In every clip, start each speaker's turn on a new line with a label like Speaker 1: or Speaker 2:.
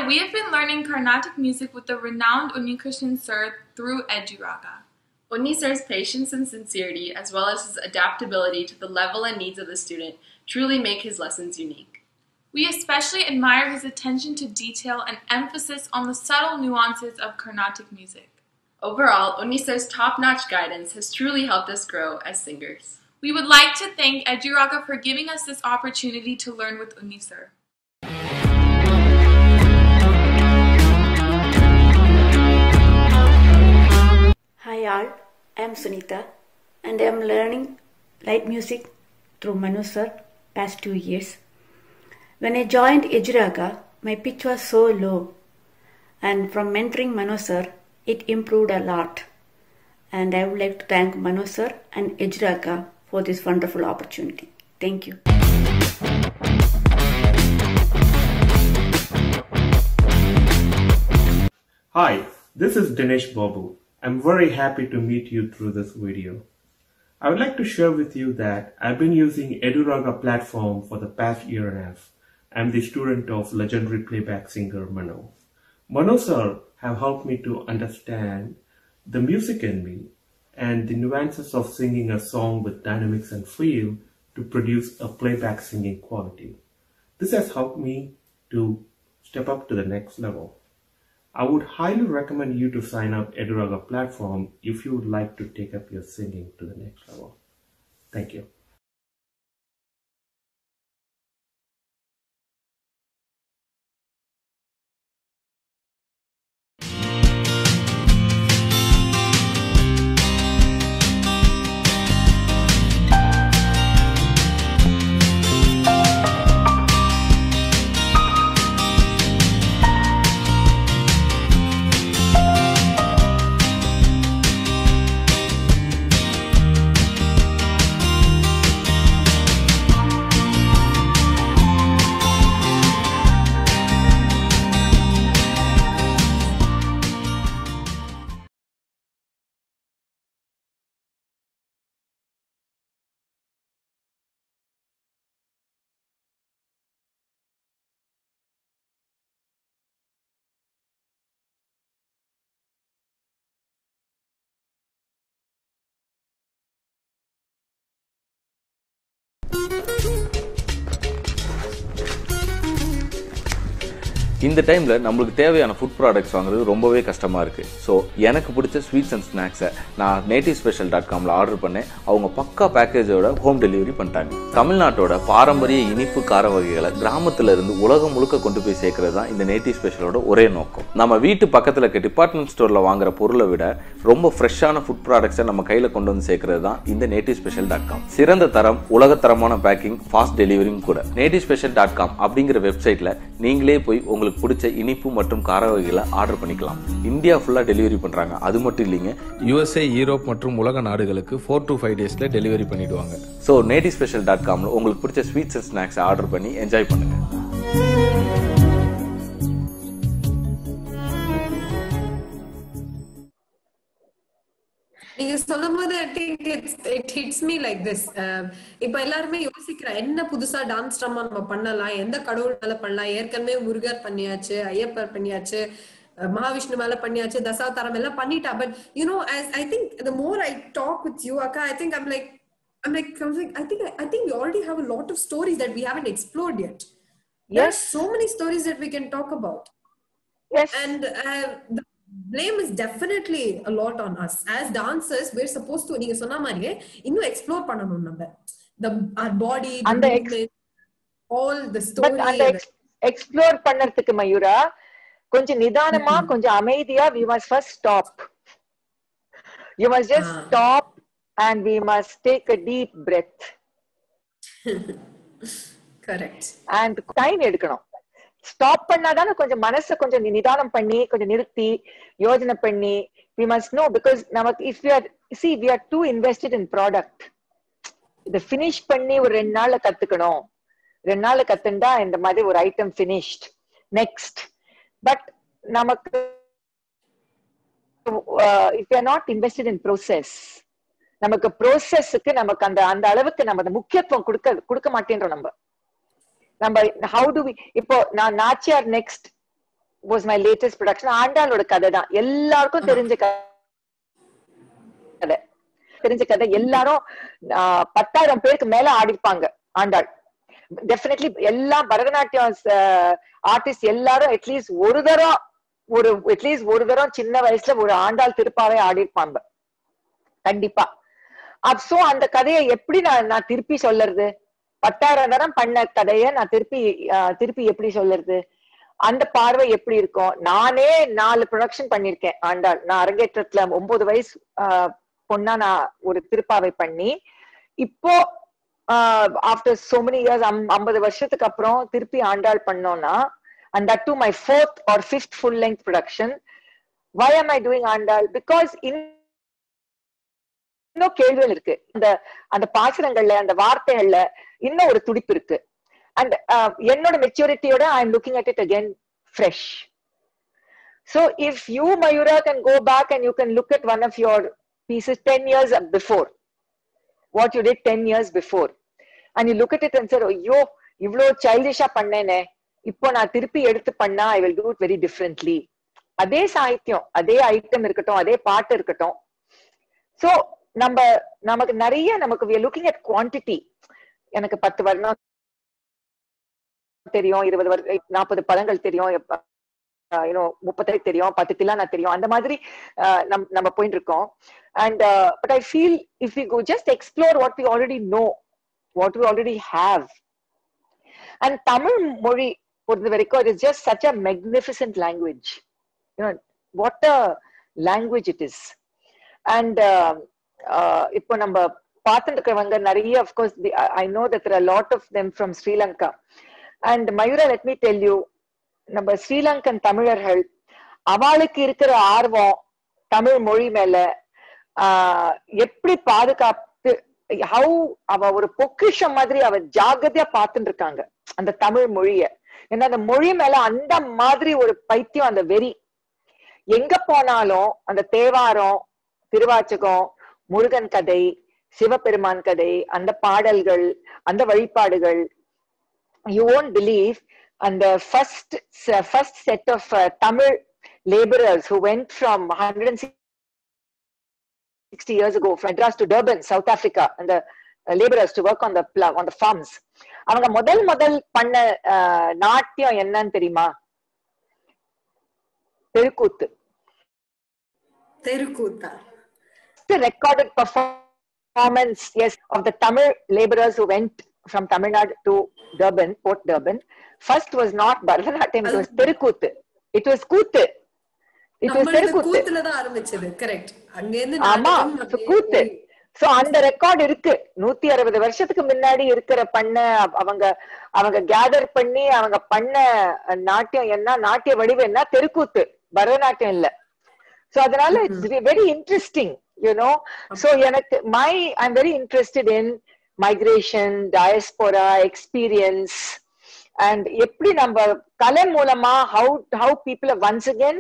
Speaker 1: Hi, we have been learning Carnatic music with the renowned Unnikrishnan sir through Eduraga.
Speaker 2: Unni sir's patience and sincerity, as well as his adaptability to the level and needs of the student, truly make his lessons unique.
Speaker 1: We especially admire his attention to detail and emphasis on the subtle nuances of Carnatic music.
Speaker 2: Overall, Unni sir's top-notch guidance has truly helped us grow as singers.
Speaker 1: We would like to thank Eduraga for giving us this opportunity to learn with Unni sir.
Speaker 3: Hi all, I am Sunita and I am learning light music through Manu sir past 2 years. When I joined Eduraga, my pitch was so low, and from mentoring Manu sir, it improved a lot. And I would like to thank Manu sir and Eduraga for this wonderful opportunity. Thank you.
Speaker 4: Hi, this is Dinesh Babu. I'm very happy to meet you through this video. I would like to share with you that I've been using Eduraga platform for the past year and a half. I'm the student of legendary playback singer Manu. Manu sir have helped me to understand the music in me and the nuances of singing a song with dynamics and feel to produce a playback singing quality. This has helped me to step up to the next level. I would highly recommend you to sign up Eduraga platform if you would like to take up your singing to the next level. Thank you.
Speaker 5: இந்த டைமில் நம்மளுக்கு தேவையான food products வாங்குறது ரொம்பவே கஷ்டமாக இருக்குது. So எனக்கு பிடிச்ச ஸ்வீட்ஸ் அண்ட் ஸ்நாக்ஸை நான் nativespecial.comல ஆர்டர் பண்ணேன். அவங்க பக்கா பேக்கேஜோட ஹோம் டெலிவரி பண்ணிட்டாங்க. தமிழ்நாட்டோட பாரம்பரிய இனிப்பு கார வகைகளை கிராமத்துல இருந்து உலகம் முழுக்க கொண்டு போய் சேர்க்கறது தான் இந்த நேட்டிவ் ஸ்பெஷலோட ஒரே நோக்கம். நம்ம வீட்டு பக்கத்தில் இருக்க டிபார்ட்மெண்ட் ஸ்டோரில் வாங்குற பொருளை விட ரொம்ப ஃப்ரெஷ்ஷான ஃபுட் ப்ராடக்ட்ஸை நம்ம கையில் கொண்டு வந்து சேர்க்கறது தான் இந்த nativespecial.com. சிறந்த தரம், உலகத்தரமான பேக்கிங், ஃபாஸ்ட் டெலிவரியும் கூட. nativespecial.com அப்படிங்கிற வெப்சைட்டில் நீங்களே போய் உங்களுக்கு பிடிச்ச இனிப்பு மற்றும் கார வகைகளை ஆர்டர் பண்ணிக்கலாம். இந்தியா ஃபுல்லா டெலிவரி பண்றாங்க. அது மட்டும் இல்லைங்க, USA, யூரோப் மற்றும் உலக நாடுகளுக்கு 4 to 5 டேஸ்ல டெலிவரி பண்ணிடுவாங்க. ஸோ nativespecial.comல உங்களுக்கு பிடிச்ச ஸ்வீட்ஸ் அண்ட் ஸ்நாக்ஸ் ஆர்டர் பண்ணி என்ஜாய் பண்ணுங்க.
Speaker 6: நீங்க சொல்லும்போது I think it hits me like this. இப்ப எல்லாருமே யோசிக்கிற என்ன புதுசா டான்ஸ் ட்ராமா நம்ம பண்ணலாம், எந்த கடவுள் மேல பண்ணலாம். ஏற்கனவே முருகர் பண்ணியாச்சு, ஐயப்பர் பண்ணியாச்சு, மகாவிஷ்ணு மேல பண்ணியாச்சு, தசாவதாரம் எல்லாம் பண்ணிட்டா. But you know, as I think the more I talk with you, Akka, I think I'm like I think we already have a lot of stories that we haven't explored yet. Yes, there are so many stories that we can talk about.
Speaker 7: Yes,
Speaker 6: and the blame is definitely a lot on us as dancers. We're supposed to, நீங்க சொன்ன மாதிரியே இன்னும் explore பண்ணணும் நம்ம our body, the movement, all the story.
Speaker 7: But அந்த explore பண்ணறதுக்கு Mayura கொஞ்சம் நிதானமா, கொஞ்சம் அமைதியா, we must first stop. You must just stop and we must take a deep breath.
Speaker 6: Correct.
Speaker 7: And time எடுக்கணும். ஸ்டாப் பண்ணாதானே கொஞ்சம் மனசை கொஞ்சம் நிதானம் பண்ணி கொஞ்சம் நிறுத்தி யோஜனை பண்ணி we must know, because நமக்கு if we are too invested in product, இதை finish பண்ணி ஒரு 2 நாள்ல கத்துக்கணும், 2 நாள்ல கத்துண்டா இந்த மாதிரி ஒரு ஐட்டம் finished next. பட் நமக்கு if we are not invested in process, நமக்கு ப்ரோசஸ்க்கு நமக்கு அந்த அளவுக்கு நம்ம முக்கியத்துவம் கொடுக்க மாட்டேன்றோம். நம்ம how do we, இப்போ நான் Nachiyar next was my latest production. ஆண்டாளோட கதை தான், எல்லாருக்கும் தெரிஞ்ச கதை. தெரிஞ்ச கதை, எல்லாரும் 10,000 பேருக்கு மேல ஆடிப்பாங்க ஆண்டாள். டெஃபினெட்லி எல்லா பரதநாட்டியம் ஆர்டிஸ்ட் எல்லாரும் அட்லீஸ்ட் ஒரு தரம் சின்ன வயசுல ஒரு ஆண்டாள் திருப்பாவை ஆடிப்பாங்க கண்டிப்பா. சோ அந்த கதையை எப்படி நான் திருப்பி சொல்றது? 10,000 தரம் பண்ண கதைய நான் திருப்பி எப்படி சொல்றது? அந்த பார்வை எப்படி இருக்கும்? நானே 4 ப்ரொடக்ஷன் பண்ணிருக்கேன் ஆண்டாள். நான் அரங்கேற்றத்துல 9 வயசு பொண்ணா நான் ஒரு திருப்பாவை பண்ணி, இப்போ ஆஃப்டர் சோ மெனி இயர்ஸ் 50 வருஷத்துக்கு அப்புறம் திருப்பி ஆண்டாள் பண்ணோம்னா, and that too my 4th or 5th full length production. Why am I doing Andal? Because இன்னும் கேள்விகள் இருக்கு, அந்த பாசுரங்கள்ல அந்த வார்த்தைகள்ல இன்னும் ஒரு துடிப்பு இருக்கு. அண்ட் என்னோட மெச்சூரிட்டியோட I am looking at it again fresh. So if you, Mayura, can go back and you can look at one of your pieces 10 years before, what you did 10 years before, and you look at it and say, ஐயோ இவ்ளோ சைல்டிஷா பண்ணேனே, இப்போ நான் திருப்பி எடுத்து பண்ணா I will do it very differently. அதே சாகித்யம், அதே item இருக்கட்டும், அதே பாட்டு இருக்கட்டும். சோ நமக்கு நிறைய we are looking at quantity. எனக்கு 10 வருடம் தெரியும், 20 40 பதங்கள் தெரியும், 30 தெரியும், 10 தில்லானா தெரியும், அந்த மாதிரி நம்ம போயிட்டு இருக்கோம். And but I feel if we go just explore what we already know, what we already have. And Tamil மொழி பொறுத்த வரைக்கும் it is just such a magnificent language. What a language it is. And இப்போ நம்ம பார்த்துட்டு இருக்கிறவங்க நிறைய, of course I know that there are a lot of them from Sri Lanka. And Mayura, let me tell you, நம்ம ஸ்ரீலங்கன் தமிழர்கள் அவளுக்கு இருக்கிற ஆர்வம் தமிழ் மொழி மேல எப்படி பாதுகாத்து, அவ ஒரு பொக்கிஷம் மாதிரி அவ ஜாகிரதையா பார்த்துட்டு இருக்காங்க அந்த தமிழ் மொழிய. ஏன்னா அந்த மொழி மேல அந்த மாதிரி ஒரு பைத்தியம், அந்த வெறி. எங்க போனாலும் அந்த தேவாரம், திருவாச்சகம், முருகன் கதை, சிவபெருமான் கதை, அந்த பாடல்கள், அந்த வழிபாடுகள், you won't believe. And the first set of Tamil laborers who went from 160 years ago from Madras to Durban, South Africa, and the laborers to work on the farms. அவங்க முதல் பண்ண நாட்டியம் என்னன்னு தெரியுமா? தெருக்கூத்து. The recorded performance, yes, of the Tamil laborers who went from Tamil Nadu to Durban, Port Durban. First was not Bharatanatyam, it was Terukuthu. It was Kuthu. It was Terukuthu.
Speaker 6: Correct.
Speaker 7: ஆமா, கூத்து. So அந்த record இருக்கு. 160 வருஷத்துக்கு முன்னாடி இருக்கிற பண்ண அவங்க gather பண்ணி அவங்க பண்ண நாட்டியம் என்ன, நாட்டிய வடிவம் என்ன? தெருக்கூத்து, பரதநாட்டியம் இல்ல. சோ அதனால இட்ஸ் வெரி இன்ட்ரெஸ்டிங், சோ எனக்கு I'm very interested in migration, diaspora, experience, and எப்படி நம்ம கலை மூலமா how people have once again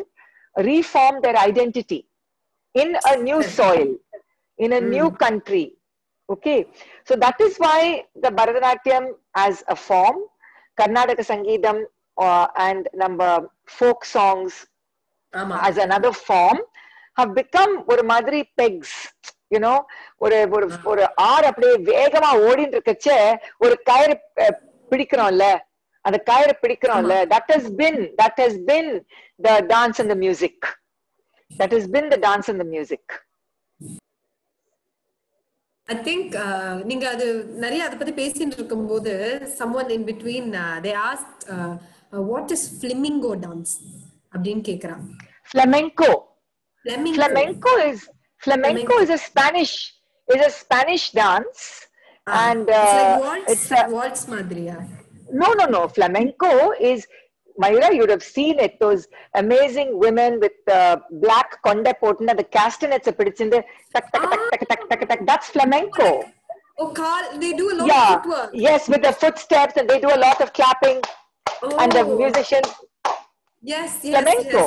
Speaker 7: reformed their identity in a new soil, in a new country. Okay, so that is why the Bharatanatyam as a form, Karnataka Sangeetam and number folk songs as another form have become ஒரு மாதிரி pegs. ஒரு ஆறு அப்படியே வேகமா ஓடிட்டு இருக்கச்ச ஒரு கயிறு பிடிக்கிறோம்ல, அந்த கயிறு பிடிக்கிறோம்ல, that has been the dance and the music. That has been the dance and the music.
Speaker 6: I think நீங்க அது நிறைய அத பத்தி பேசிட்டு இருக்கும்போது someone in between they asked what is flamingo dance அப்படினு கேக்குறாங்க.
Speaker 7: Flamenco is a Spanish dance. And
Speaker 6: it's like waltz madriya.
Speaker 7: No, flamenco is, Mayura, you would have seen it, those amazing women with black konde potna, the castanets pidichinde tak tak tak tak tak tak tak. That's flamenco.
Speaker 6: They do a lot of footwork.
Speaker 7: Yes, with the footsteps, and they do a lot of clapping. And the musicians.
Speaker 6: Yes.
Speaker 7: Flamenco.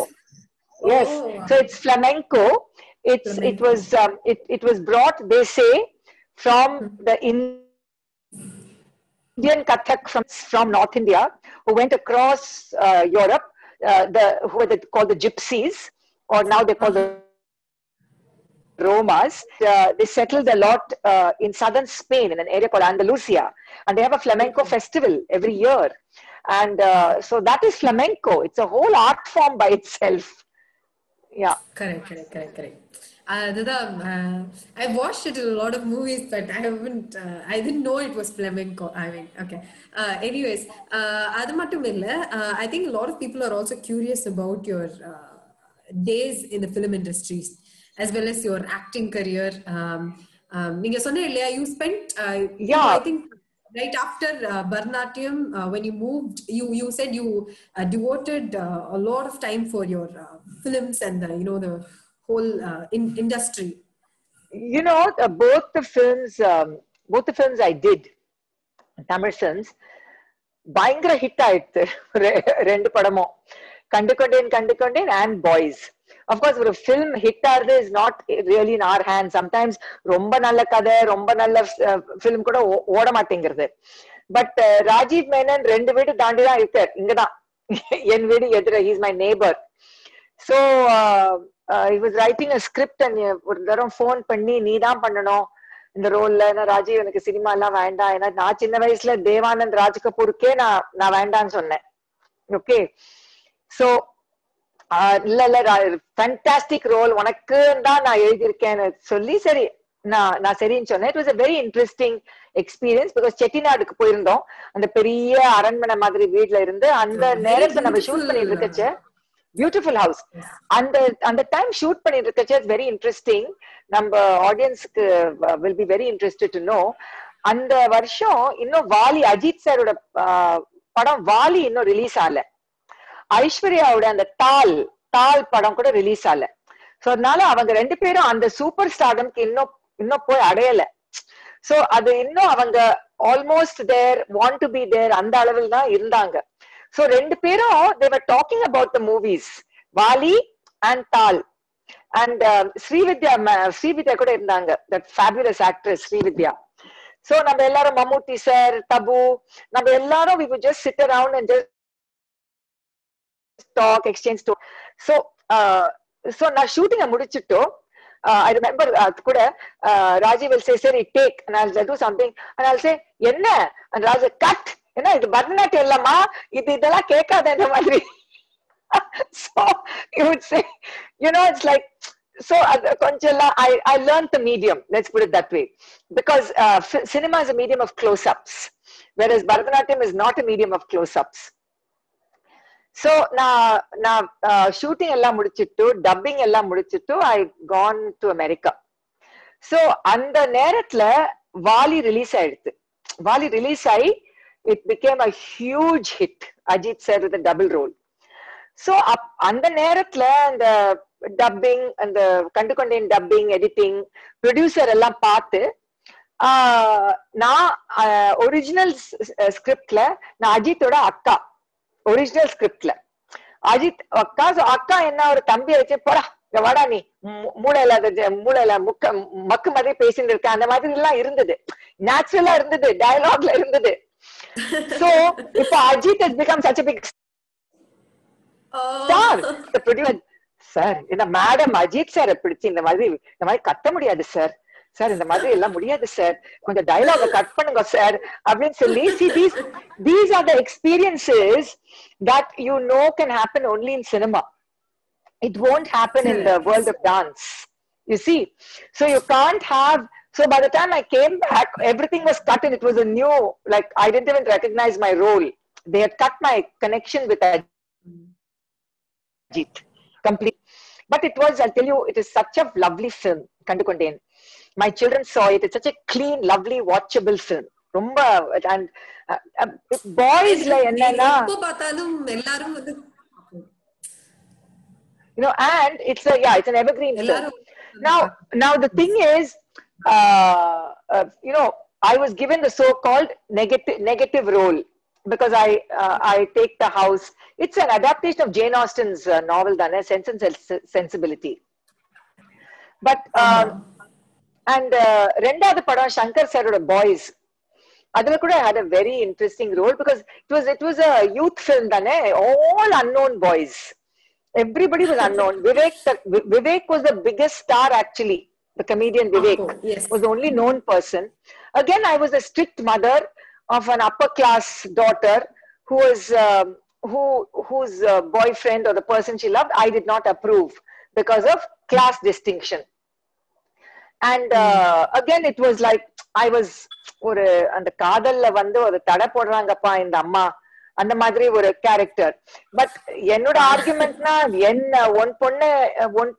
Speaker 7: Yes. So it's flamenco. It was brought, they say, from the Indian Kathak from North India, who went across Europe who were called the Gypsies, or now they call the Romas. They settled a lot in southern Spain in an area called Andalusia, and they have a flamenco festival every year. And so that is flamenco. It's a whole art form by itself. Yeah.
Speaker 6: Correct. I watched it in a lot of movies, but I didn't know it was flamenco. I mean, okay. Anyways, I think a lot of people are also curious about your days in the film industries, as well as your acting career. You spent, I think, right after Bharatanatyam, when you moved, you said you devoted a lot of time for your films and the whole industry.
Speaker 7: Both the films I did, Tamil films, பயங்கர hit ஆயிடுச்சு ரெண்டு படமும். கண்டுகொண்டேன் and Boys. Of course, ஒரு film hit ஆறது is not really in our hands. Sometimes ரொம்ப நல்ல கதை, ரொம்ப நல்ல film கூட ஓட மாட்டேங்கிறது. பட் ராஜீவ் மேனன் 2 வீடு தாண்டி தான் இருக்கார். இங்கதான் என் வீடு எதிர. He's my neighbor. So he was writing a script and ஒரு தரம் ஃபோன் பண்ணி நீ தான் பண்ணணும் இந்த ரோல்ல. ஏன்னா ராஜீவ் எனக்கு சினிமா எல்லாம் வேண்டாம். ஏன்னா நான் சின்ன வயசுல தேவானந்த் ராஜ் கபூருக்கே நான் வேண்டான்னு சொன்னேன். ஓகே, சோ இல்ல ஃபேண்டாஸ்டிக் ரோல் உனக்கு தான் நான் எழுதியிருக்கேன்னு சொல்லி சரி நான் சரின்னு சொன்னேன். It was a very interesting experience because செட்டிநாடுக்கு போயிருந்தோம். அந்த பெரிய அரண்மனை மாதிரி வீட்ல இருந்து அந்த நேரத்துல நம்ம ஷூட் பண்ணிட்டு இருக்கச்ச பியூட்டிஃபுல் ஹவுஸ். அந்த டைம் ஷூட் பண்ணிட்டு இருக்கச்ச இட்ஸ் வெரி இன்ட்ரெஸ்டிங். நம்ம ஆடியன்ஸ்க்கு will be very interested to know. அந்த வருஷம் இன்னும் வாலி, அஜித் சாரோட படம் வாலி இன்னும் ரிலீஸ் ஆகல. ஐஸ்வர்யாவோட அந்த தால் படம் கூட ரிலீஸ் ஆகல. சோ அதனால அவங்க 2 பேரும் அந்த சூப்பர் ஸ்டார்டம்க்கு இன்னும் போய் அடையல. சோ அது இன்னும் அவங்க almost there, want to be there அந்த அளவில் தான் இருந்தாங்க. சோ 2 பேரும் they were talking about the movies, Vaali and dal. And Srividya கூட இருந்தாங்க, that fabulous actress Srividya. So நம்ம எல்லாரும், மம்முட்டி சார், தபு, நம்ம எல்லாரும் we would just sit around and just talk, exchange story. So நான் ஷூட்டிங்க முடிச்சிட்டோ. I remember கூட Raji will say, "Sir, take," and I'll do something and I'll say, "என்ன?" and Raji, "Cut." என்ன இது பரதநாட்டியம் இல்லம்மா, இதெல்லாம் கேட்காத மாதிரி. So he would say, it's like, so I learned the medium, let's put it that way, because cinema is a medium of close-ups, whereas Bharatanatyam is not a medium of close-ups. So நான் shooting எல்லாம் முடிச்சிட்டு, dubbing எல்லாம் முடிச்சிட்டு, I gone to America. So அந்த நேரத்துல Vaali release ஆயிடுச்சு. Vaali release ஆகி it became a huge hit. Ajit sir with a double role. So அந்த நேரத்துல அந்த டப்பிங், அந்த கண்டுகொண்டேன் டப்பிங், எடிட்டிங், ப்ரொடியூசர் எல்லாம் பார்த்து நான் ஒரிஜினல் ஸ்கிரிப்ட்ல நான் அஜித்தோட அக்கா, ஒரிஜினல் ஸ்கிரிப்ட்ல அஜித் அக்கா என்ன ஒரு தம்பியை வச்சு போடா வாடா நீ மூளையில மக்கு மாதிரி பேசிட்டு இருக்க, அந்த மாதிரி எல்லாம் இருந்தது. நேச்சுரலா இருந்தது, டயலாக்ல இருந்தது. So இப்போ Ajith has become such a big star. The producer, sir இந்த மேடம் அஜித் சார் பிடிச்சு இந்த மாதிரி கத்த முடியாது சார், சார் இந்த மாதிரி எல்லாம் முடியாது சார், கொஞ்சம் டயலாக கட் பண்ணுங்க சார் அப்படின்னு சொல்லி. See, these are the experiences that can happen only in cinema. It won't happen in the world of dance, you see. So you can't have, so by the time I came back, everything was cut and it was a new, like I didn't even recognize my role. They had cut my connection with Ajit complete. But it was, I'll tell you, it is such a lovely film, Kandukondain. My children saw it. It's such a clean, lovely, watchable film. Romba, and boys like enna, and it's an evergreen film. Now the thing is, I was given the so-called negative role because I take the house. It's an adaptation of Jane Austen's novel, Sense and Sensibility. But and ரெண்டாவது படம் சங்கர் சாரோட boys, Adula kuda I had a very interesting role because it was a youth film dane, all unknown boys. Everybody was unknown. Vivek was the biggest star actually. The comedian Vivek
Speaker 6: yes.
Speaker 7: was the only known person. Again, I was a strict mother of an upper class daughter who was whose boyfriend or the person she loved I did not approve because of class distinction. And again, it was like I was ஒரு அந்த காதல்ல வந்து ஒரு தடை போடுறாங்கப்பா இந்த அம்மா அந்த மாதிரி ஒரு கேரக்டர். பட் என்னோட ஆர்குமெண்ட்னா என்ன ஒன்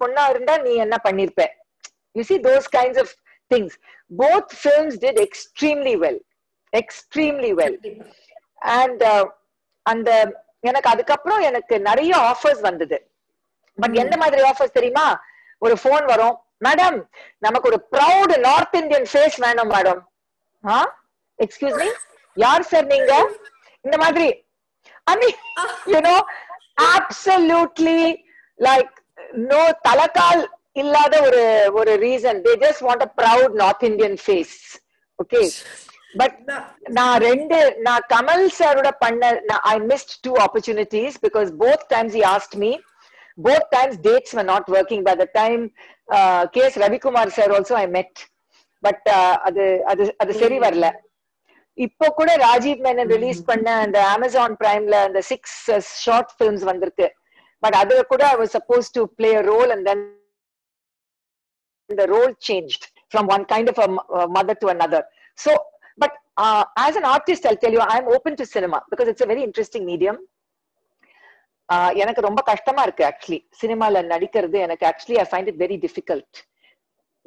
Speaker 7: பொண்ணா இருந்தா நீ என்ன பண்ணிருப்ப? You see those kinds of things. Both films did extremely well. And அந்த எனக்கு அதுக்கப்புறம் எனக்கு நிறைய ஆஃபர்ஸ் வந்தது. பட் எந்த மாதிரி ஆஃபர்ஸ் தெரியுமா? ஒரு போன் வரும், மேடம் நமக்கு ஒரு ப்ரௌட் நார்த் இந்தியன் ஃபேஸ் வேணும் மேடம். எக்ஸ்கியூஸ் மீ, யார் சார் நீங்க? இந்த மாதிரி I mean, you know, absolutely like no talakal illada ஒரு reason. They just want a proud North Indian face. Okay. But நான் கமல் சாரோட I missed 2 opportunities because both times he asked me. Both times dates were not working. By the time K.S. Ravikumar sir also I met. But அது சரி வரல. இப்போ கூட Rajiv Menon release பண்ண அந்த Amazon பிரைம்ல அந்த 6 ஷார்ட் ஃபிலிம்ஸ் வந்திருக்கு. பட் அதுல கூட I was supposed to play a role and then the role changed from one kind of a mother to another. So, but as an artist, I'll tell you, I'm open to cinema because it's a very interesting medium. எனக்கு ரொம்ப கஷ்டமா இருக்கு actually சினிமால நடிக்கிறது. எனக்கு actually I find it very difficult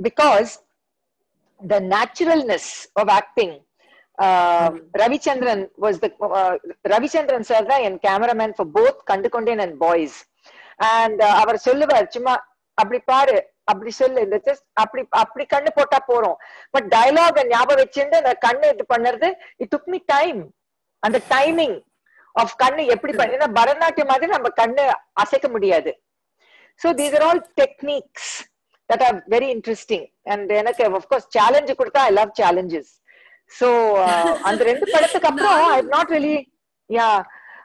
Speaker 7: because the naturalness of acting. Ravichandran was the Ravichandran sir da and cameraman for both Kandukondan and Boys. And அவர் சொல்லுவார் சும்மா அப்படி பாரு அப்படி சொல்லு இந்த ஜஸ்ட் அப்படி கண்ணு போட்டா போறோம். பட் டயலாக் ஞாபகம் வச்சுட்டு அந்த கண்ணு இது பண்ணுறது இட் டுக் மீ டைம். அந்த டைமிங் ஆஃப் கண்ணு எப்படி பண்ண பரதநாட்டியம் மாதிரி நம்ம கண்ணு அசைக்க முடியாது. So these are all techniques that are very interesting. And எனக்கு of course challenge கொடுத்தா I love challenges. So அந்த ரெண்டு படத்துக்கு அப்புறம்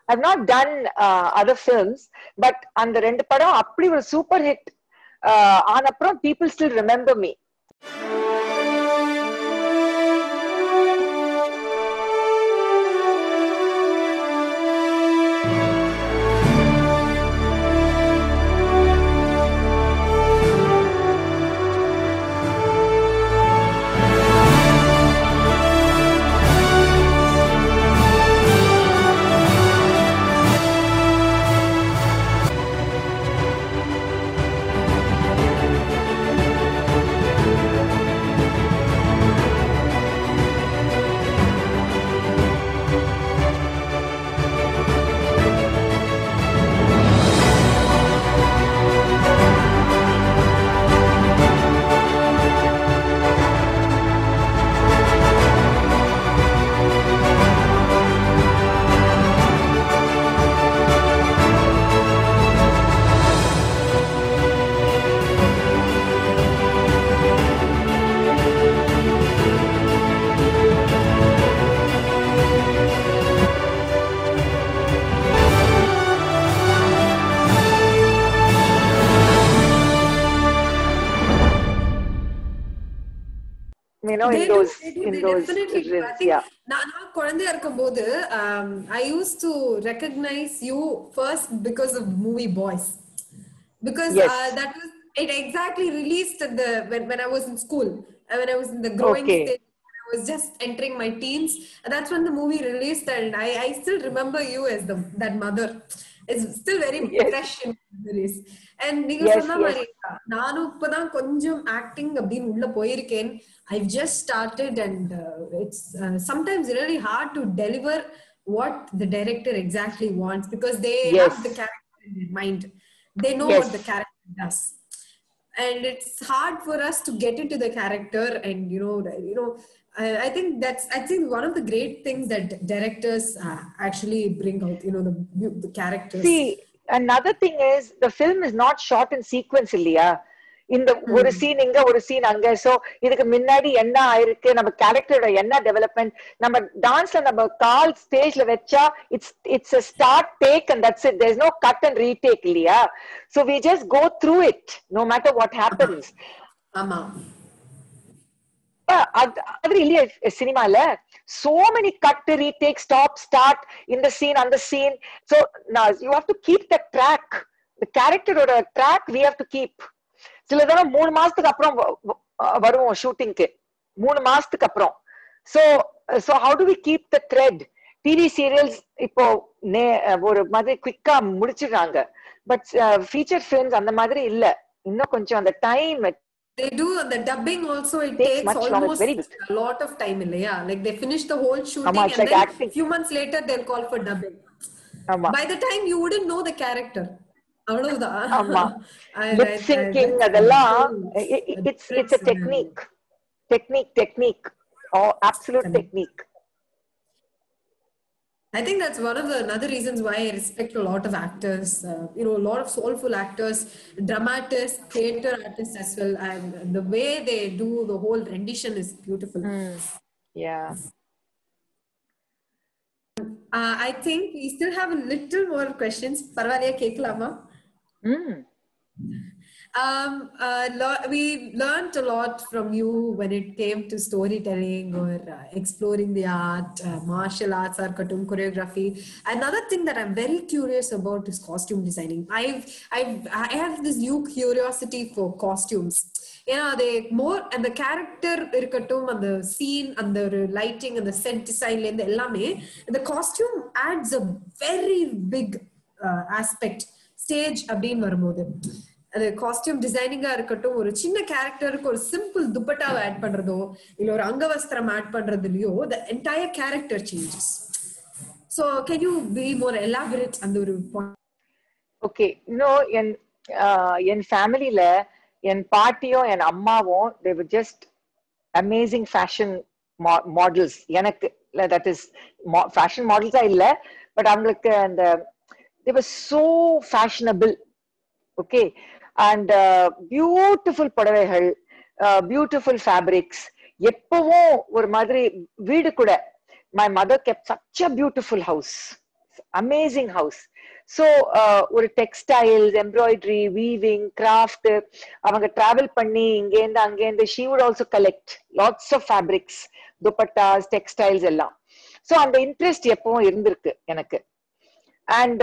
Speaker 7: I've not done other films, but அந்த ரெண்டு படம் அப்படி ஒரு சூப்பர் ஹிட் ஆன அப்புறம் people still remember me. You know, in those reasons, yeah.
Speaker 6: நான் குழந்தையா இருக்கும்போது I used to recognize you first because of movie Boys, because that was it exactly released at the when I was in school, when I was in the growing stage, when I was just entering my teens. That's when the movie released, and I still remember you as that mother. It's still very fresh in memories. And நீங்க சொன்ன மாதிரி நானும் இப்பதான் கொஞ்சம் acting அப்படின்னு உள்ள போயிருக்கேன். I've just started, and it's sometimes really hard to deliver what the director exactly wants because they have the character in their mind. They know what the character does, and it's hard for us to get into the character. And I think one of the great things that directors actually bring out, the characters.
Speaker 7: See, another thing is the film is not shot in sequence, Ilya. இந்த ஒரு scene இங்க ஒரு scene அங்க. So இதுக்கு முன்னாடி என்ன ஆயிருக்கு, நம்ம கேரக்டரோட என்ன டெவலப்மெண்ட், நம்ம டான்ஸ்ல நம்ம கால் ஸ்டேஜ்ல வச்சா it's a start take and that's it, there's no cut and retake இல்லையா. so we just go through it no matter what happens.
Speaker 6: ஆமா
Speaker 7: அது இல்லையா சினிமால so many cut retake stop start in the scene on the scene. so now you have to keep the track, the character oda track we have to keep. சில தடவை 3 மாசத்துக்கு அப்புறம் வருவோம் ஷூட்டிங்க்கு, 3 மாசத்துக்கு அப்புறம். so how do we keep the thread? TV serials இப்போ ஒரு மாதிரி குவிக்கா முடிச்சிடுறாங்க, பட் ஃபீச்சர் ஃபிலிம்ஸ் அந்த மாதிரி இல்ல, இன்னும் கொஞ்சம் அந்த time.
Speaker 6: They do the dubbing also, it takes almost a lot of time illaya, like they finish the whole shooting and like then acting. Few months later they'll call for dubbing. By the time you wouldn't know the character. avladha
Speaker 7: lip syncing adella it's a technique or absolute technique.
Speaker 6: I think that's one of the another reasons why I respect a lot of actors, a lot of soulful actors, dramatists, theater artists as well, and the way they do the whole rendition is beautiful.
Speaker 7: Yeah.
Speaker 6: I think we still have a little more questions. Parvaliya keklama? We learned a lot from you when it came to storytelling or exploring the art, martial arts or cartoon choreography. Another thing that I'm very curious about is costume designing. I have this new curiosity for costumes. They more and the character irukattum and the scene and the lighting and the set design and ellame, the costume adds a very big aspect. Stage abdin varumbodhu அது costume டிசைனிங்கா இருக்கட்டும், ஒரு சின்ன கேரக்டருக்கு ஒரு simple துப்பட்டாவை add பண்றதோ இல்ல ஒரு அங்கவஸ்திரம் add பண்றதுலயோ the entire character changes. So can you be more elaborate அந்த ஒரு point?
Speaker 7: Okay, என் ஃபேமிலில என் பாட்டியும் என் அம்மாவும் they were just amazing fashion models. எனக்கு that is fashion models இல்ல, பட் அவங்களுக்கு அந்த they were so fashionable. Okay, and beautiful புடவைகள், beautiful fabrics. எப்பவும் ஒரு மாதிரி வீடு கூட my mother kept such a beautiful house, amazing house. so ஒரு textiles, embroidery, weaving, craft, அவங்க travel பண்ணி இங்கேருந்து அங்கேருந்து she would also collect lots of fabrics, dupattas, textiles எல்லாம். so அந்த இன்ட்ரெஸ்ட் எப்பவும் இருந்திருக்கு எனக்கு. and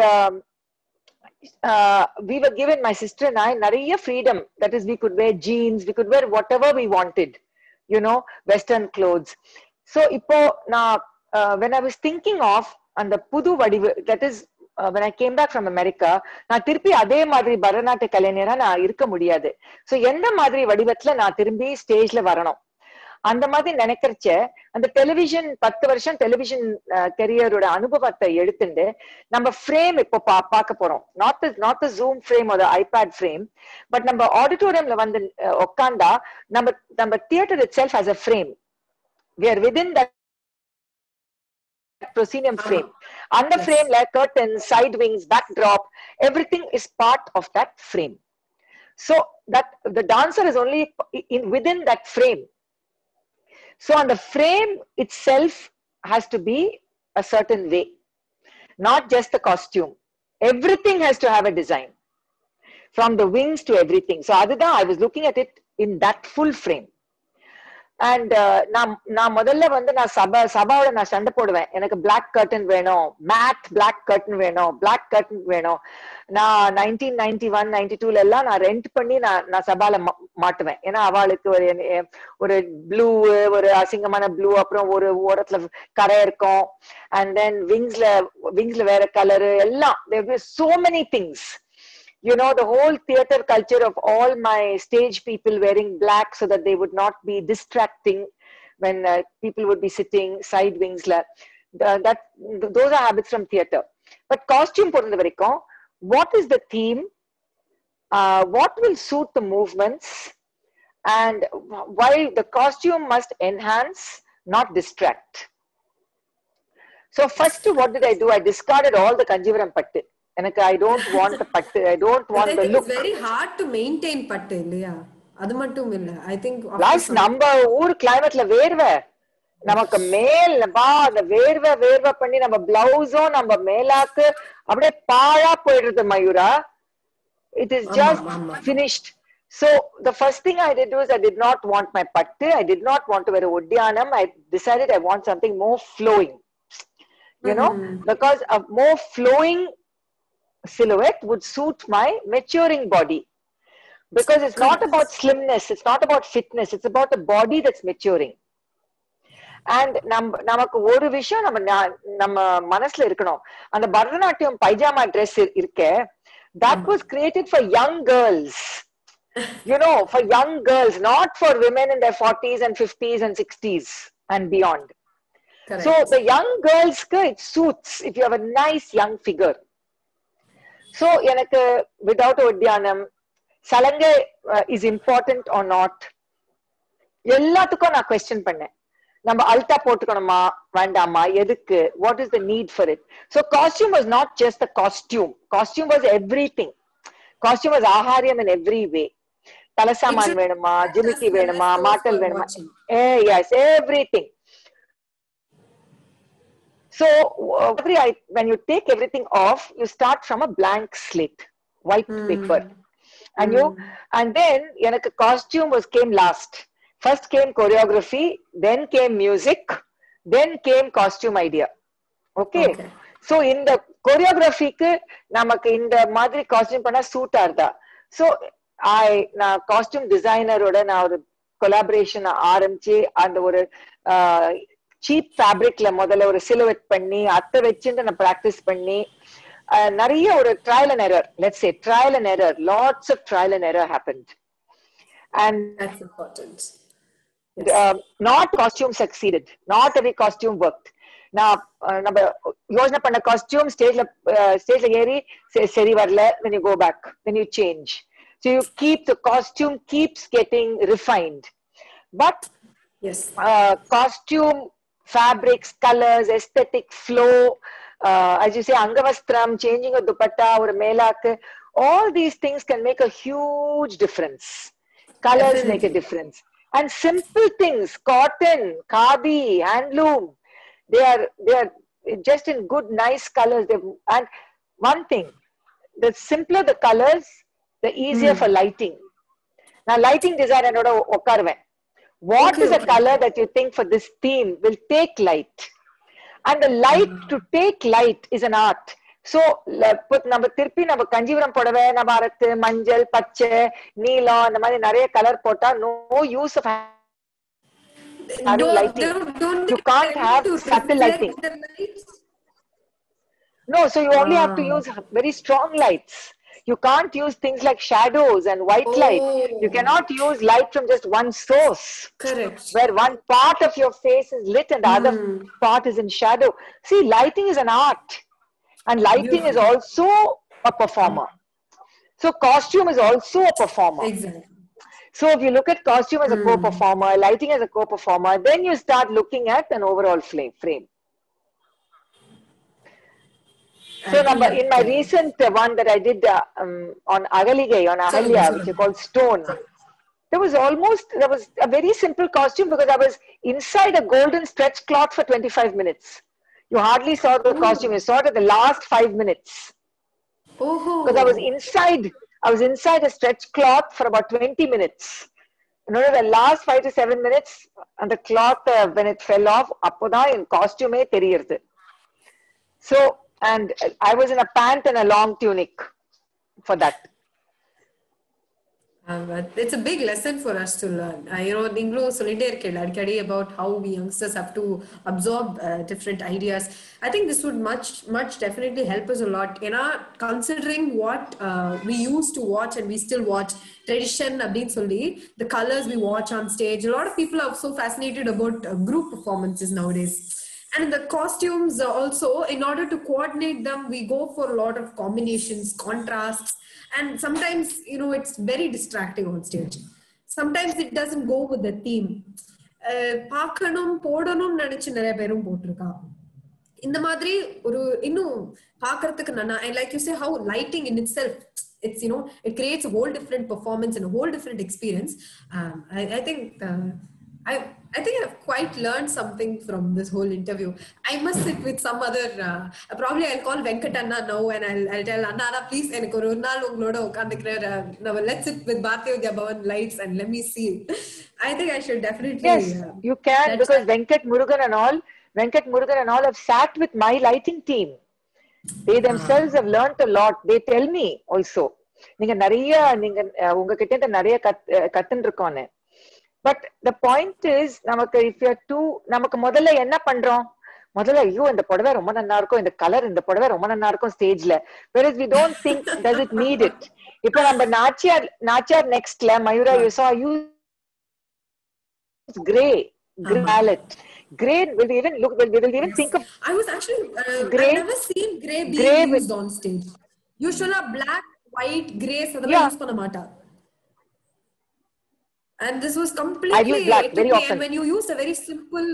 Speaker 7: we were given, my sister and I, nariya freedom. That is, we could wear jeans, we could wear whatever we wanted, western clothes. so ipo na when I was thinking of and the pudu vadivu, that is when I came back from America, na திருப்பி அதே மாதிரி பரதநாட்டிய கலைஞரா நான் இருக்க முடியாது. so எந்த மாதிரி வடிவத்துல நான் திரும்பி ஸ்டேஜ்ல வரணும் அந்த மாதிரி நினைக்கிறச்ச அந்த டெலிவிஷன் 10 வருஷம் டெலிவிஷன் கெரியரோட அனுபவத்தை எடுத்துட்டு நம்ம ஃப்ரேம் இப்போ பார்க்க போறோம். நாட் த ஜூம் ஃப்ரேம் ஒரு ஐபேட் ஃப்ரேம், பட் நம்ம ஆடிட்டோரியம்ல வந்து உட்காந்தா நம்ம theatre it self has a frame. we are within that proscenium frame. அந்த ஃப்ரேம்ல curtains, side wings, backdrop, everything is part of that frame. so that the dancer is only within that frame. so on the frame itself has to be a certain way, not just the costume. Everything has to have a design, from the wings to everything. so adudha I was looking at it in that full frame. and நான் முதல்ல வந்து நான் சபாவோட நான் சண்டை போடுவேன், எனக்கு black curtain வேணும், matte black curtain வேணும், black curtain வேணும். நான் 1991, 92 எல்லாம் நான் ரெண்ட் பண்ணி நான் சபால மாட்டுவேன். ஏன்னா அவளுக்கு ஒரு ப்ளூ, ஒரு அசிங்கமான ப்ளூ, அப்புறம் ஒரு ஓரத்துல கரை இருக்கும், அண்ட் தென் விங்ஸ்ல வேற கலரு எல்லாம். there were so many things. the whole theater culture of all my stage people wearing black so that they would not be distracting when people would be sitting side wings. Those are habits from theater. But costume பொறுத்த வரைக்கும், what is the theme, what will suit the movements, and why the costume must enhance, not distract. so first, what did I do? I discarded all the Kanjivaram pattu. எனக்கு I don't want the பட்டு, I don't
Speaker 6: But
Speaker 7: want
Speaker 6: I
Speaker 7: the
Speaker 6: think
Speaker 7: look.
Speaker 6: it's very hard to maintain பட்டு இல்லையா? அது மட்டும் இல்ல. I think
Speaker 7: Plus நம்ம ஊர் கிளைமேட்ல வேர்வை நமக்கு மேல் அந்த வேர்வை பண்ணி நம்ம பிளவுஸும் நம்ம மேலாக்கு அப்படியே பாழா போயிடுது Mayura. It is just finished. So the first thing I did was I did not want my pattu. I did not want to wear a udyanam. I decided I want something more flowing. You know, because a more flowing silhouette would suit my maturing body. Because it's not about slimness, it's not about fitness, it's about a body that's maturing. And நமக்கு ஒரு விஷயம் நம்ம மனசுல இருக்கணும். அந்த Bharatanatyam pyjama dress இருக்க, that was created for young girls. You know, for young girls, not for women in their 40s and 50s and 60s and beyond. Correct. So the young girls, it suits if you have a nice young figure. So எனக்கு without udyanam, salangai is important or not, எல்லாத்துக்கும் நான் question பண்ணேன். நம்ம அல்டா போட்டுக்கணுமா வேண்டாமா, எதுக்கு, what is the need for it? So costume was not just the costume was everything. Costume was ஆகாரியம் in every way. தலசாமான் வேணுமா, ஜிமிக்கி வேணுமா, மாட்டல் வேணுமா, yes, everything. So when you take everything off, you start from a blank slate, white paper, and then எனக்கு costume came last. First came choreography, then came music, then came costume idea. Okay. So in the choreography ku namakku inda madri costume panna suit ஆர்தா. So நான் costume designer ஓட நான் ஒரு collaboration ஆரம்பிச்சு அந்த ஒரு cheap fabricல முதல்ல ஒரு silhouette பண்ணி அத வெச்சிட்டு நான் practice பண்ணி நிறைய ஒரு trial and error, let's say trial and error, lots of trial and error happened. And
Speaker 6: that's important.
Speaker 7: Not costume succeeded, not every costume worked. நம்ம யோசனை பண்ண costume ஸ்டேஜ்ல ஏறி சரி வரல, then you go back, then you change. So you keep the costume keeps getting refined. But
Speaker 6: yes,
Speaker 7: costume, fabrics, colors, aesthetic, flow, as you say, angavastram, changing a dupatta or a melak, all these things can make a huge difference. Colors Definitely. Make a difference. And simple things, cotton, khadi, handloom, they are just in good, nice colors. And one thing, the simpler the colors, the easier for lighting. Now, lighting design anoda okkarven. What is a color that you think for this theme will take light? And the light to take light is an art. So நம்ம திருப்பி நம்ம கஞ்சிபுரம் புடவை, நபாரத்து, மஞ்சள், பச்சை, நீலம், அந்த மாதிரி நிறைய கலர் போட்டா no use of having lighting. You can't have subtle lighting. No, so you only have to use very strong lights. You can't use things like shadows and white light. You cannot use light from just one source.
Speaker 6: Correct.
Speaker 7: Where one part of your face is lit and the other part is in shadow. See, lighting is an art. And lighting is also a performer. So costume is also a performer.
Speaker 6: Exactly.
Speaker 7: So if you look at costume as a co-performer, lighting as a co-performer, then you start looking at an overall frame. So in my recent one that I did on Agaligai, on Ahalya, which is called Stone, there was a very simple costume because I was inside a golden stretch cloth for 25 minutes. You hardly saw the costume. You saw it at the last 5 minutes. Because I was inside a stretch cloth for about 20 minutes. You know, the last 5 to 7 minutes, and the cloth, when it fell off, appoda in costume theriyirudhu. So, and I was in a pant and a long tunic for that.
Speaker 6: It's a big lesson for us to learn. Ninglo solide irukku about how we youngsters have to absorb different ideas. I think this would much definitely help us a lot. Considering what we used to watch and we still watch, tradition abdin solli, the colors we watch on stage. A lot of people are so fascinated about group performances nowadays. And the costumes also, in order to coordinate them, we go for a lot of combinations, contrasts. And sometimes, it's very distracting on stage. Sometimes it doesn't go with the theme. Paakanum podanum nenichu neriya perum potrukka. இந்த மாதிரி ஒரு இன்னும் பார்க்கிறதுக்கு நல்லா, and like you say how lighting in itself, it's it creates a whole different performance and a whole different experience. I think I think I've quite learned something from this whole interview. I must sit with some other probably I'll call Venkat Anna now and I'll tell Anna please எனக்கு ஒரு நாள் உங்களோட உட்கார்ந்துக்கிற now let's sit with Bharatiya Vidya Bhavan lights and let me see. I think I should definitely
Speaker 7: yes you can, because Venkat Murugan and all have sat with my lighting team. They themselves have learned a lot. They tell me also நீங்க நிறைய உங்ககிட்ட இருந்து நிறைய கத்துன்னு இருக்கோன்னு. But the point is நமக்கு if you are too நமக்கு முதல்ல என்ன பண்றோம், முதல்ல ஐயோ இந்த புடவை ரொம்ப நல்லா இருக்கும், இந்த கலர் இந்த புடவை ரொம்ப நல்லா இருக்கும் ஸ்டேஜ்ல, whereas we don't think does it need it. இப்போ நம்ம Nachiyar நெக்ஸ்ட்ல Mayura you saw use gray palette. Gray will even look, we will even think of.
Speaker 6: I was actually
Speaker 7: gray,
Speaker 6: I've never seen gray used on stage. Usually black, white, gray sadala use panna maata. And this was completely
Speaker 7: I use black very often.
Speaker 6: And when you use a very simple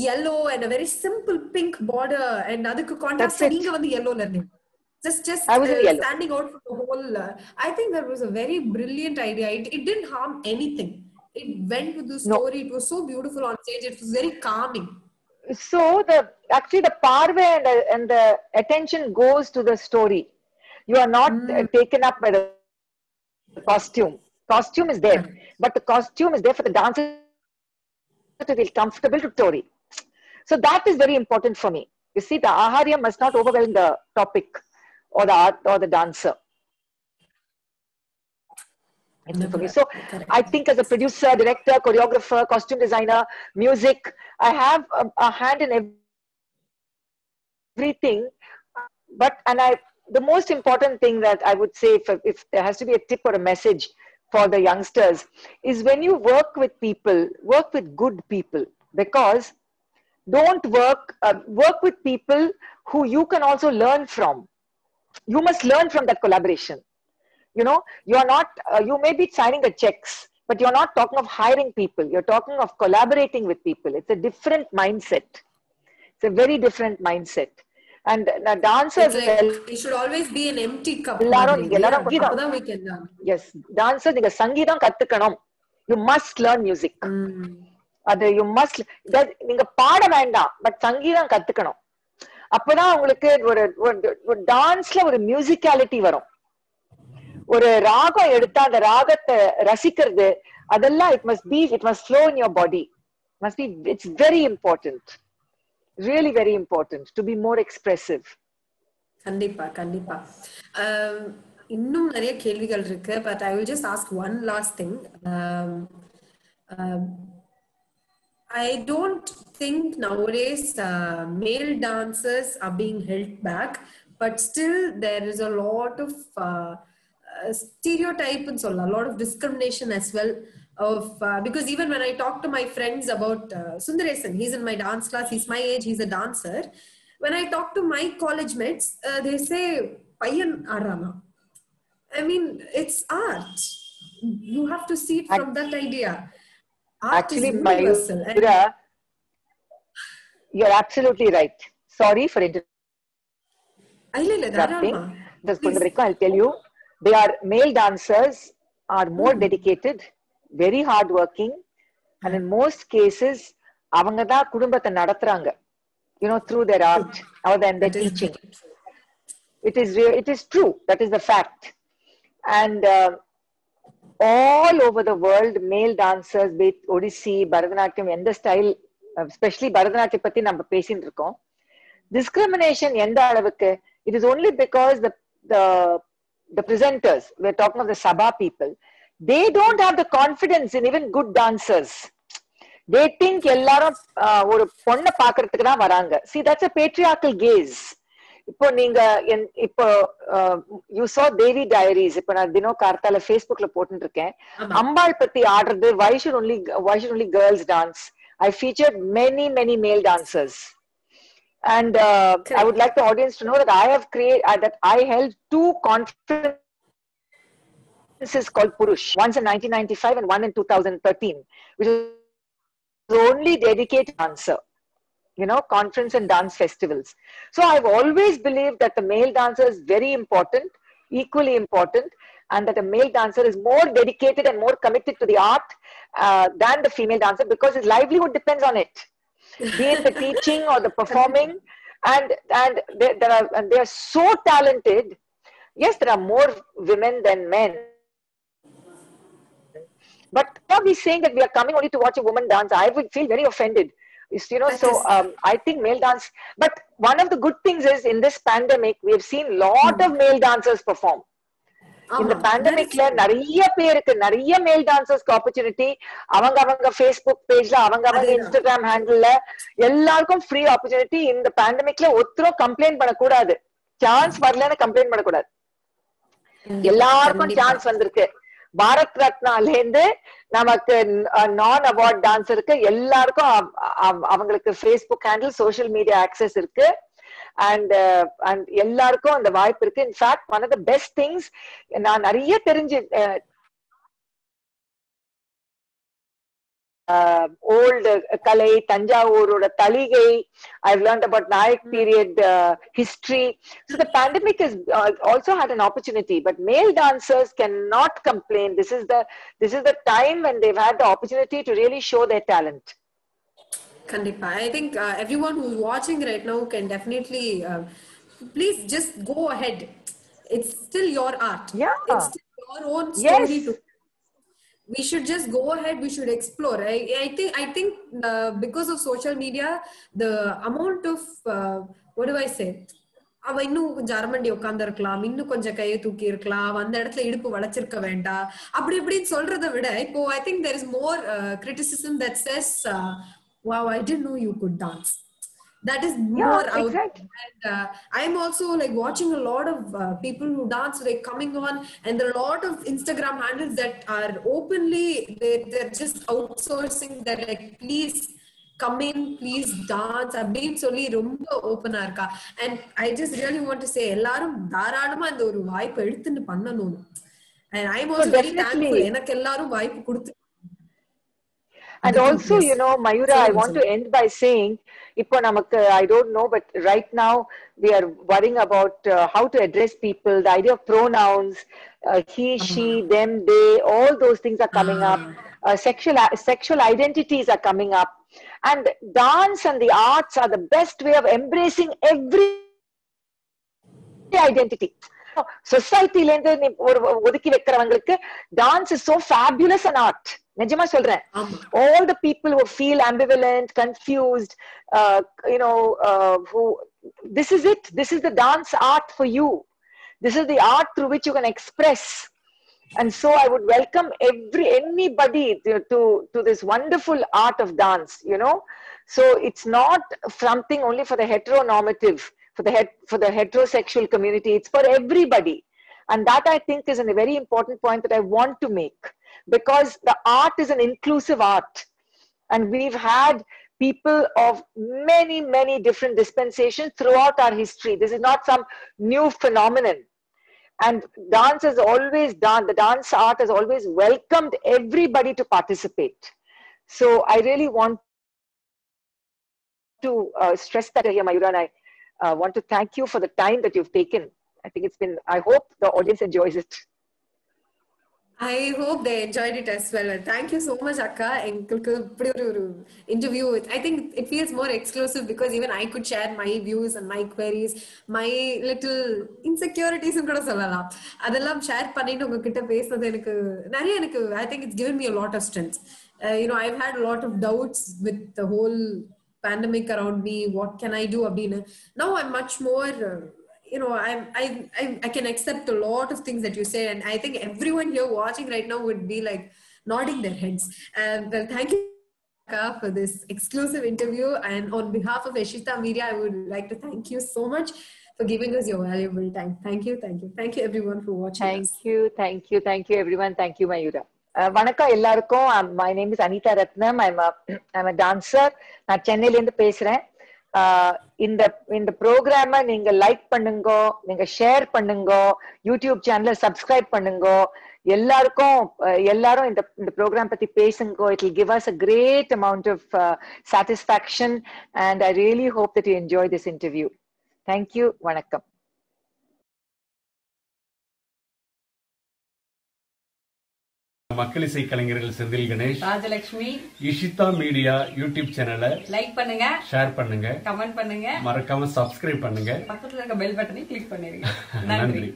Speaker 6: yellow and a very simple pink border and adukku contrast neenga vandu yellow la irundha. Just standing out from the whole. I think that was a very brilliant idea. It didn't harm anything. It went with the story. No. It was so beautiful on stage. It was very calming.
Speaker 7: So actually the parve and the attention goes to the story. You are not taken up by the costume. Costume is there, but the costume is there for the dancers to feel comfortable to story. So that is very important for me. You see, the aharyam must not overwhelm the topic or the art or the dancer. For me. So I think as a producer, director, choreographer, costume designer, music, I have a hand in everything. But the most important thing that I would say, if there has to be a tip or a message for the youngsters, is when you work with people, work with good people, because don't work with people who you can also learn from. You must learn from that collaboration. You are not, you may be signing the checks, but you're not talking of hiring people. You're talking of collaborating with people. It's a different mindset. It's a very different mindset. And dancers,
Speaker 6: it should always be an empty cup.
Speaker 7: Yes, dancers, நீங்க சங்கீதம் கத்துக்கணும். You must learn music. you must, நீங்க பாட வேண்டாம், but சங்கீதம் கத்துக்கணும். அப்பதான் உங்களுக்கு ஒரு டான்ஸ்ல ஒரு மியூசிக்காலிட்டி வரும். ஒரு ராகம் எடுத்தா அந்த ராகத்தை ரசிக்கிறது, அதெல்லாம் it must flow in your body. It's very important. Really very important to be more expressive.
Speaker 6: கண்டிப்பா இன்னும் நிறைய கேள்விகள் இருக்கு, but I will just ask one last thing. I don't think nowadays male dancers are being held back, but still there is a lot of stereotype and so a lot of discrimination as well. Because even when I talk to my friends about Sundaresan, he's in my dance class, he's my age, he's a dancer. When I talk to my college mates, they say, Paiyan Arana. I mean, it's art. You have to see it from that idea. Art
Speaker 7: actually,
Speaker 6: is universal.
Speaker 7: You're absolutely right. Sorry for interrupting. I'll tell you, male dancers are more dedicated, very hardworking, and in most cases அவங்க தான் குடும்பத்தை நடத்துறாங்க, through their art or their teaching. It is true. That is the fact. And all over the world, male dancers, Odissi, Bharatanatyam, எந்த style, especially Bharatanatyam பத்தி நம்ம பேசிட்டு இருக்கோம். Discrimination எந்த அளவுக்கு? It is only because the presenters, we're talking of the Sabha people, they don't have the confidence in even good dancers. They think எல்லாரும் ஒரு பொண்ணை பாக்குறதுக்கு தான் வராங்க. See, that's a patriarchal gaze. இப்போ நீங்க you saw Devi Diaries, இப்போ நான் தினம் கார்த்தால Facebookல போட்டுட்டு இருக்கேன். அம்பாள் பத்தி ஆடுறது, why should only girls dance? I featured many male dancers. And I would like the audience to know that I held 2 conferences called Purush, once in 1995 and one in 2013, which is only dedicated to dancer. conference and dance festivals. So I've always believed that the male dancer is very important, equally important, and that a male dancer is more dedicated and more committed to the art than the female dancer, because his livelihood depends on it, be it the teaching or the performing. And they are so talented. Yes, there are more women than men, but not be saying that we are coming only to watch a woman dance. I would feel very offended. I think male dance. But one of the good things is, in this pandemic, we have seen lot of male dancers perform. இந்த பேண்டமிக்ல நிறைய பேருக்கு, நிறைய மேல் டான்சர்ஸ்க்கு opportunity. அவங்க Facebook பேஜ்ல, அவங்க Instagram ஹேண்டில்ல எல்லாருக்கும் free opportunity. இந்த பேண்டமிக்ல ஒருத்தரும் கம்ப்ளைண்ட் பண்ணக்கூடாது, சான்ஸ் வரலன்னு கம்ப்ளைண்ட் பண்ணக்கூடாது. எல்லாருக்கும் சான்ஸ் வந்திருக்கு. பாரத் ரத்னால இருந்து நமக்கு நான் அவார்ட் டான்சருக்கு எல்லாருக்கும் அவங்களுக்கு Facebook handle, social media access இருக்கு. And எல்லாருக்கும் அந்த வாய்ப்பு இருக்கு. In fact one of the best things, நான் நிறைய தெரிஞ்சு ஓல்டு கலை, தஞ்சாவூரோட தலிகை, I've learned about Nayak period history. So the pandemic has also had an opportunity, but male dancers cannot complain. This is the time when they've had the opportunity to really show their talent.
Speaker 6: Kandipa. I think everyone who's watching right now can definitely please just go ahead. It's still your art.
Speaker 7: Yeah.
Speaker 6: It's still your own story.
Speaker 7: Yes.
Speaker 6: We should just go ahead. We should explore. I think because of social media, the amount of what do I say? அவ இன்னும் கொஞ்சம் அரமண்டி உட்கார்ந்து இருக்கலாம், இன்னும் கொஞ்சம் கையை தூக்கி இருக்கலாம், அந்த இடத்துல இடுப்பு வளைச்சிருக்க வேண்டாம், அப்படி இப்படின்னு சொல்றதை விட இப்போ I think there is more criticism that says wow, I didn't know you could dance. That is more out.
Speaker 7: Exactly.
Speaker 6: And I'm also like watching a lot of people who dance, like coming on, and there are a lot of Instagram handles that are openly they're just outsourcing that, like, please come in, please dance. அப்படின்னு சொல்லி ரொம்ப ஓப்பனா இருக்கா. And I just really want to say, எல்லாரும் தாராளமா இந்த ஒரு வாய்ப்பை எடுத்துட்டு பண்ணணும். And I'm also very thankful எனக்கு எல்லாரும் வாய்ப்பு கொடுத்து.
Speaker 7: And also, Mayura, I want to end by saying, I don't know, but right now we are worrying about how to address people, the idea of pronouns, he, she, them, they, all those things are coming up. Sexual identities are coming up. And dance and the arts are the best way of embracing every identity. சொசைட்டில இருந்து ஒதுக்கி வைக்கிறவங்களுக்கு dance is so fabulous an art. நிஜமா சொல்றேன். All the people who feel ambivalent, confused, who this is it. This is the dance art for you. This is the art through which you can express. And so I would welcome anybody to this wonderful art of dance. So it's not something only for the heteronormative, for the heterosexual community. It's for everybody. And that, I think, is a very important point that I want to make, because the art is an inclusive art. And we've had people of many, many different dispensations throughout our history. This is not some new phenomenon. And dance has always done, the dance art has always welcomed everybody to participate. So I really want to stress that here, Mayura, and I want to thank you for the time that you've taken. I think I hope the audience enjoys it.
Speaker 6: I hope they enjoyed it as well. Thank you so much, Akka. Interview. I think it feels more exclusive because even I could share my views and my queries, my little insecurities கூட சொல்லலாம். அதெல்லாம் share பண்ணிட்டு உங்ககிட்ட பேசுறது எனக்கு I think it's given me a lot of strength. I've had a lot of doubts with the whole pandemic around me. What can I do? Now I'm much more I can accept a lot of things that you say, and I think everyone here watching right now would be like nodding their heads. Well, thank you for this exclusive interview, and on behalf of Eshita Media, I would like to thank you so much for giving us your valuable time. Thank you everyone for watching.
Speaker 7: Thank you everyone. Thank you, Mayura. வணக்கம் எல்லாருக்கும். My name is Anita Ratnam. I'm a dancer. நான் சென்னையில இருந்து பேசுறேன். இந்த ப்ரோக்ராம நீங்க like பண்ணுங்க, நீங்க ஷேர் பண்ணுங்க, யூடியூப் சேனலை சப்ஸ்கிரைப் பண்ணுங்க. எல்லாரும் இந்த ப்ரோக்ராம் பத்தி பேசுங்க. It will give us a great amount of satisfaction, and I really hope that you enjoy this interview. Thank you. வணக்கம்.
Speaker 8: மக்கள் இசை கலைஞர்கள் செந்தில் கணேஷ்,
Speaker 9: ராஜலட்சுமி,
Speaker 8: இஷிதா மீடியா யூடியூப் சேனலை
Speaker 9: லைக் பண்ணுங்க,
Speaker 8: ஷேர் பண்ணுங்க,
Speaker 9: கமெண்ட் பண்ணுங்க,
Speaker 8: மறக்காம சப்ஸ்கிரைப் பண்ணுங்க,
Speaker 9: பக்கத்துல இருக்க பெல் பட்டனை கிளிக் பண்ணிருங்க.
Speaker 8: நன்றி.